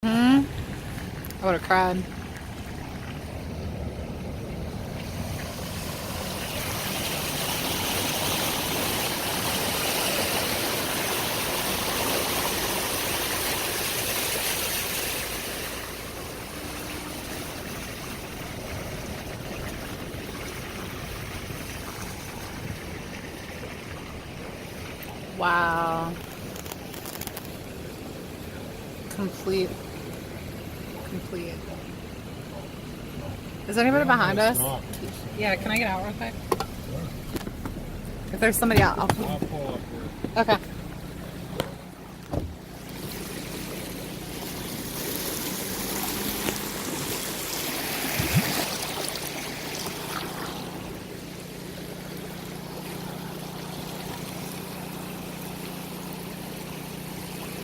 I would have cried. Wow. Complete. Complete. Is anybody behind us? Yeah, can I get out real quick? If there's somebody out, I'll I'll pull up here. Okay.